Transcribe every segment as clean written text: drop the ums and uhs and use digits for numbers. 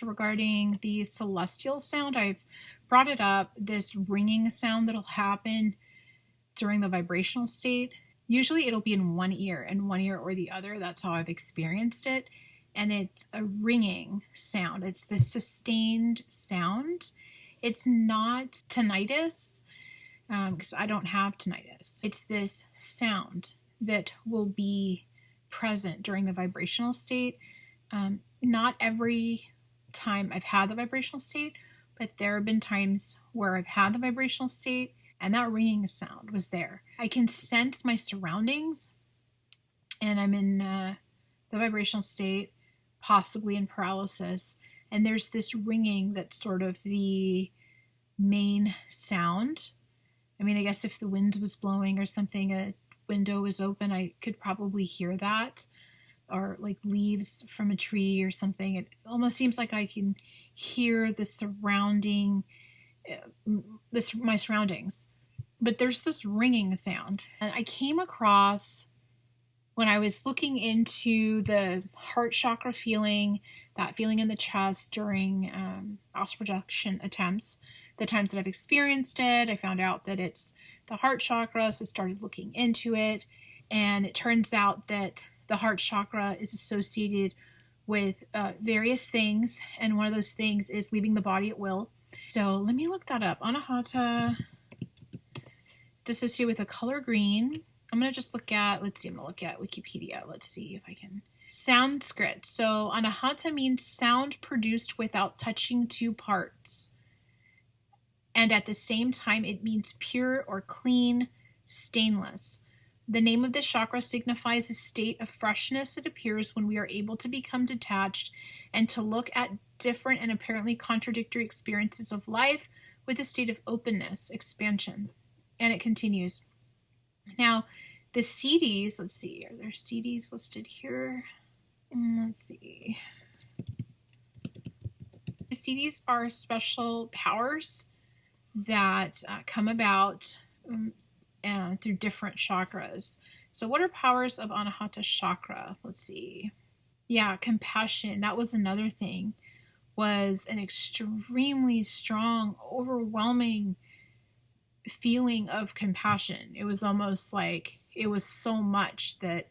regarding the celestial sound. I've brought it up, this ringing sound that'll happen during the vibrational state. Usually it'll be in one ear or the other. That's how I've experienced it. And it's a ringing sound. It's this sustained sound. It's not tinnitus, because I don't have tinnitus. It's this sound that will be present during the vibrational state. Not every time I've had the vibrational state, but there have been times where I've had the vibrational state and that ringing sound was there. I can sense my surroundings, and I'm in the vibrational state, possibly in paralysis, and there's this ringing that's sort of the main sound. I mean, I guess if the wind was blowing or something, a window was open, I could probably hear that, or like leaves from a tree or something. It almost seems like I can hear the surrounding, my surroundings. But there's this ringing sound. And I came across, when I was looking into the heart chakra feeling, that feeling in the chest during astral projection attempts, the times that I've experienced it, I found out that it's the heart chakra, so I started looking into it. And it turns out that the heart chakra is associated with various things, and one of those things is leaving the body at will. So let me look that up. Anahata, it's associated with a color green. I'm going to just look at, I'm going to look at Wikipedia. Let's see if I can. Sanskrit. So Anahata means sound produced without touching two parts. And at the same time, it means pure or clean, stainless. The name of this chakra signifies a state of freshness that appears when we are able to become detached and to look at different and apparently contradictory experiences of life with a state of openness, expansion. And it continues. Now, the CDs, let's see, are there CDs listed here? Let's see. The CDs are special powers that come about through different chakras. So what are powers of Anahata chakra? Let's see. Yeah, compassion. That was another thing, was an extremely strong, overwhelming feeling of compassion. It was almost like it was so much that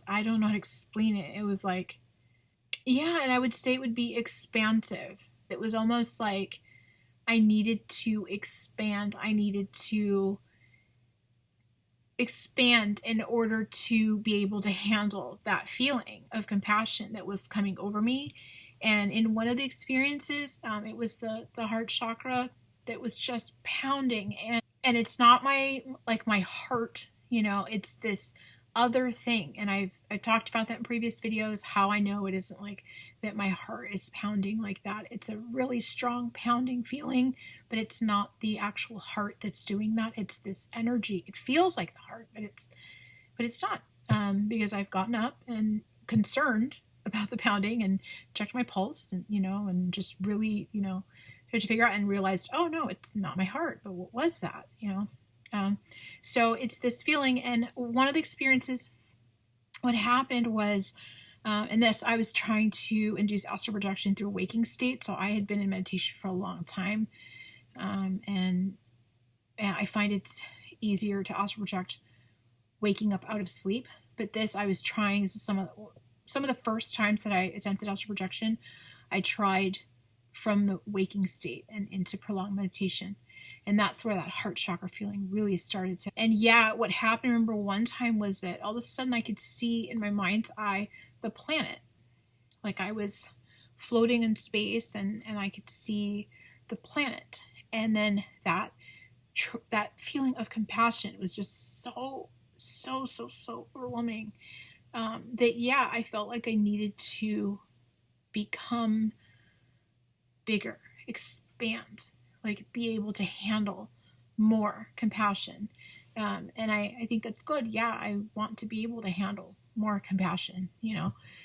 I don't know how to explain it. It was like, yeah, and I would say it would be expansive. It was almost like I needed to expand. I needed to expand in order to be able to handle that feeling of compassion that was coming over me. And in one of the experiences, it was the heart chakra that was just pounding. And it's not my heart, it's this other thing. And I've talked about that in previous videos, how I know it isn't like that my heart is pounding like that. It's a really strong pounding feeling, but it's not the actual heart that's doing that. It's this energy. It feels like the heart, but it's not, because I've gotten up and concerned about the pounding and checked my pulse and, and just really, tried to figure out and realized, oh no, it's not my heart, but what was that, So it's this feeling. And one of the experiences, what happened was, I was trying to induce astral projection through a waking state. So I had been in meditation for a long time. And I find it's easier to astral project waking up out of sleep. But I was trying, this is some of the first times that I attempted astral projection, I tried from the waking state and into prolonged meditation. And that's where that heart chakra feeling really started to. And yeah, what happened, remember one time, was that all of a sudden I could see in my mind's eye the planet. Like I was floating in space and I could see the planet. And then that feeling of compassion was just so overwhelming, that yeah, I felt like I needed to become bigger, expand, like be able to handle more compassion. And I think that's good. Yeah, I want to be able to handle more compassion,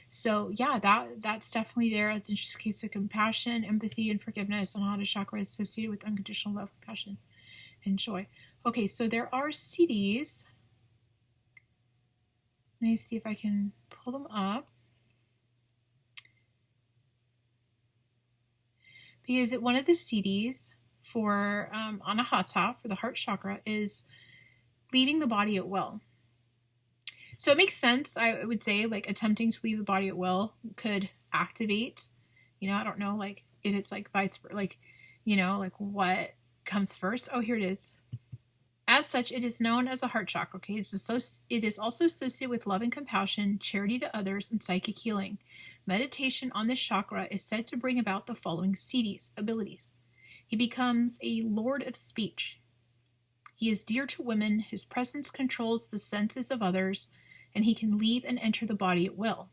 So yeah, that's definitely there. It's just a case of compassion, empathy, and forgiveness. Anahata chakra is associated with unconditional love, compassion, and joy. Okay, so there are CDs. Let me see if I can pull them up. because one of the CDs for Anahata, for the heart chakra, is leaving the body at will. So it makes sense, I would say, like attempting to leave the body at will could activate, I don't know, like if it's like vice versa, like, like what comes first. Oh, here it is. As such, it is known as a heart chakra. Okay, it is also associated with love and compassion, charity to others, and psychic healing. Meditation on this chakra is said to bring about the following Siddhis, abilities. He becomes a lord of speech. He is dear to women. His presence controls the senses of others, and he can leave and enter the body at will.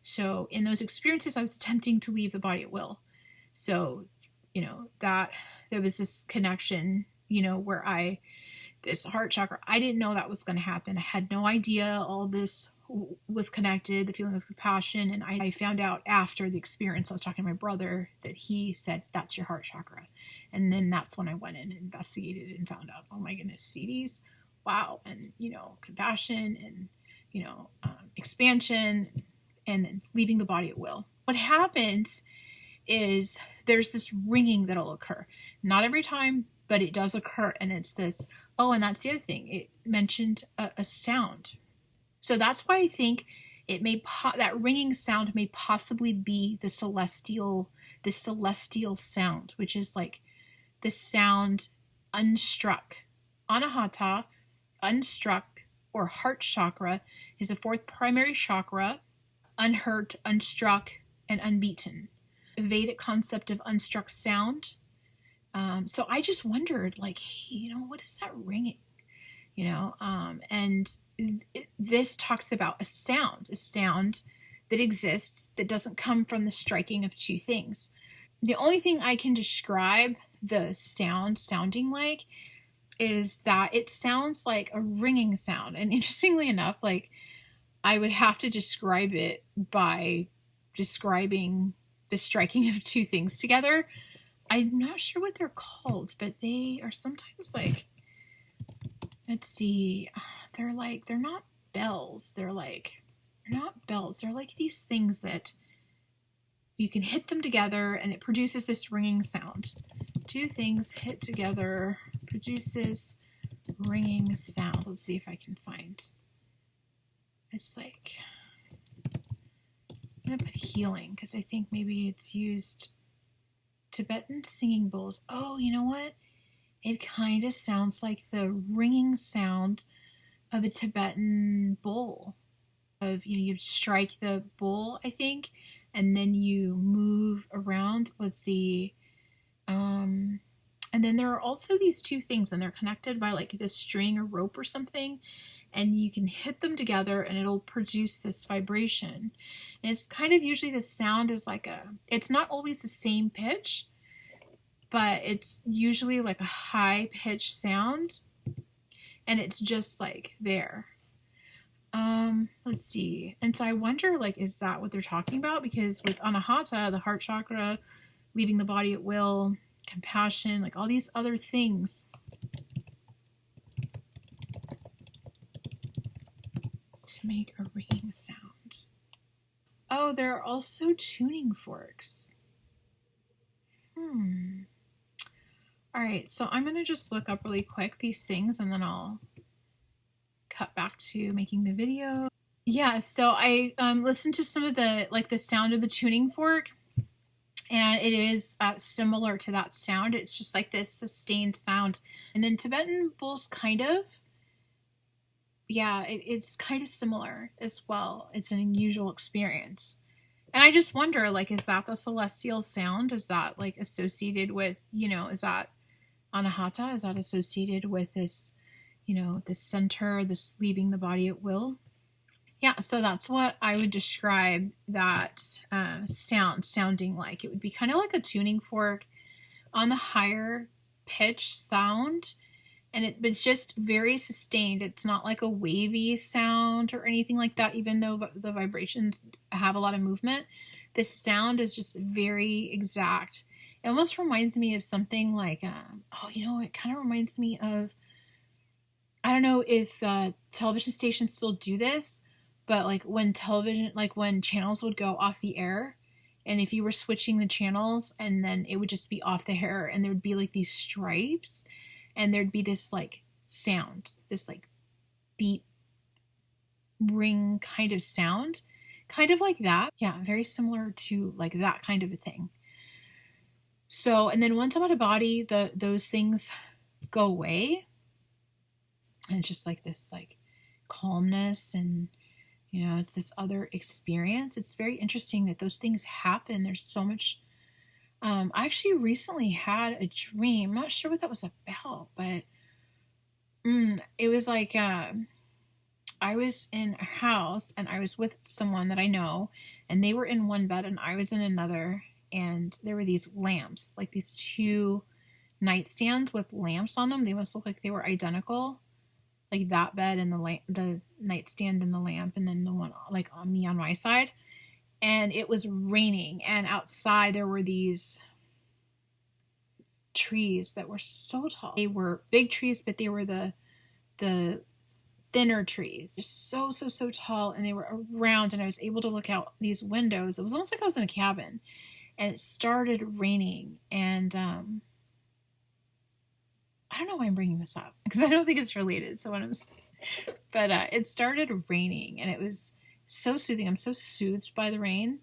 So in those experiences, I was attempting to leave the body at will. So, that there was this connection, where this heart chakra, I didn't know that was going to happen. I had no idea all this was connected, the feeling of compassion. And I found out after the experience, I was talking to my brother, that he said, that's your heart chakra. And then that's when I went in and investigated and found out, oh my goodness, CDs, wow. And, compassion and, expansion, and then leaving the body at will. What happens is there's this ringing that'll occur. Not every time, but it does occur. And it's this, oh, and that's the other thing. It mentioned a sound. So that's why I think it may, that ringing sound may possibly be the celestial sound, which is like the sound unstruck. Anahata, unstruck, or heart chakra, is the fourth primary chakra, unhurt, unstruck, and unbeaten. A Vedic concept of unstruck sound. So I just wondered, like, hey, what is that ringing? And this talks about a sound that exists that doesn't come from the striking of two things. The only thing I can describe the sound sounding like is that it sounds like a ringing sound. And interestingly enough, like, I would have to describe it by describing the striking of two things together. I'm not sure what they're called, but they are sometimes like, let's see, they're not bells. They're not bells. They're like these things that you can hit them together and it produces this ringing sound. Two things hit together produces ringing sound. Let's see if I can find. It's like, I'm going to put healing because I think maybe it's used. Tibetan singing bowls. Oh, you know what? It kind of sounds like the ringing sound of a Tibetan bowl. You strike the bowl, I think, and then you move around. Let's see. And then there are also these two things, and they're connected by like this string or rope or something, and you can hit them together and it'll produce this vibration. And it's kind of usually the sound is like it's not always the same pitch, but it's usually like a high pitched sound, and it's just like there. Let's see. And so I wonder, like, is that what they're talking about? Because with Anahata, the heart chakra, leaving the body at will, compassion, like all these other things. To make a ringing sound. Oh, there are also tuning forks. All right, so I'm going to just look up really quick these things and then I'll cut back to making the video. Yeah, so I listened to some of the sound of the tuning fork, and it is similar to that sound. It's just like this sustained sound. And then Tibetan bowls kind of, it's kind of similar as well. It's an unusual experience. And I just wonder, like, is that the celestial sound? Is that like associated with, is that Anahata? Is that associated with this, this center, this leaving the body at will? Yeah, so that's what I would describe that sounding like. It would be kind of like a tuning fork on the higher pitch sound, and it's just very sustained. It's not like a wavy sound or anything like that, even though the vibrations have a lot of movement. The sound is just very exact. It almost reminds me of something like, it kind of reminds me of, I don't know if television stations still do this, but like when channels would go off the air And if you were switching the channels, and then it would just be off the hair, and there would be like these stripes, and there'd be this like sound, this like beep ring kind of sound, kind of like that. Yeah, very similar to like that kind of a thing. So, and then once I'm out of body, those things go away, and it's just like this like calmness, and you know, it's this other experience. It's very interesting that those things happen. There's so much. I actually recently had a dream. I'm not sure what that was about, but it was like I was in a house, and I was with someone that I know, and they were in one bed and I was in another, and there were these lamps, like these two nightstands with lamps on them. They must look like they were identical, like that bed and the nightstand and the lamp, and then the one like on me on my side. And it was raining, and outside there were these trees that were so tall. They were big trees, but they were the thinner trees, just so tall, and they were around, and I was able to look out these windows. It was almost like I was in a cabin, and it started raining, and I don't know why I'm bringing this up, because I don't think it's related. So when but it started raining, and it was so soothing. I'm so soothed by the rain,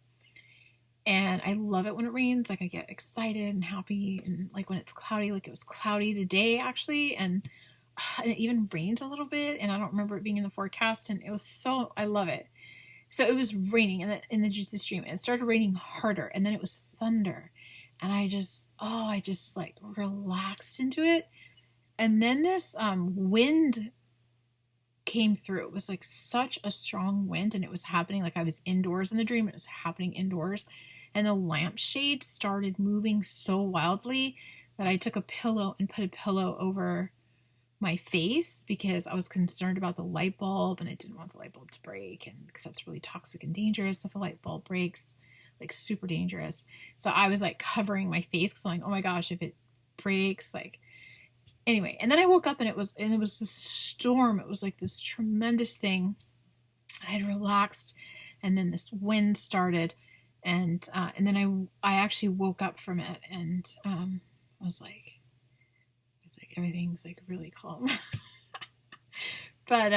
and I love it when it rains. Like I get excited and happy, and like when it's cloudy, like it was cloudy today actually, and it even rained a little bit, and I don't remember it being in the forecast, and it was so, I love it. So it was raining, and then just this dream, and it started raining harder, and then it was thunder, and I just like relaxed into it. And then this wind came through. It was like such a strong wind, and it was happening like I was indoors in the dream. It was happening indoors, and the lampshade started moving so wildly that I took a pillow and put a pillow over my face, because I was concerned about the light bulb, and I didn't want the light bulb to break, and because that's really toxic and dangerous if a light bulb breaks, like super dangerous. So I was like covering my face, because I'm like, oh my gosh, if it breaks, like, anyway. And then I woke up, and it was this storm. It was like this tremendous thing. I had relaxed, and then this wind started, and then I actually woke up from it, and I was like everything's like really calm. But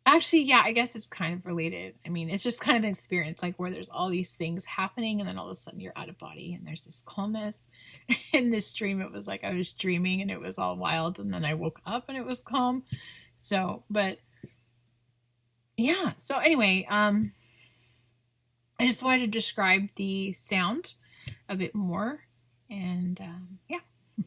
actually, yeah, I guess it's kind of related. I mean, it's just kind of an experience like where there's all these things happening, and then all of a sudden you're out of body, and there's this calmness. In this dream, it was like I was dreaming, and it was all wild, and then I woke up and it was calm. So, but yeah. So anyway, I just wanted to describe the sound a bit more, and yeah.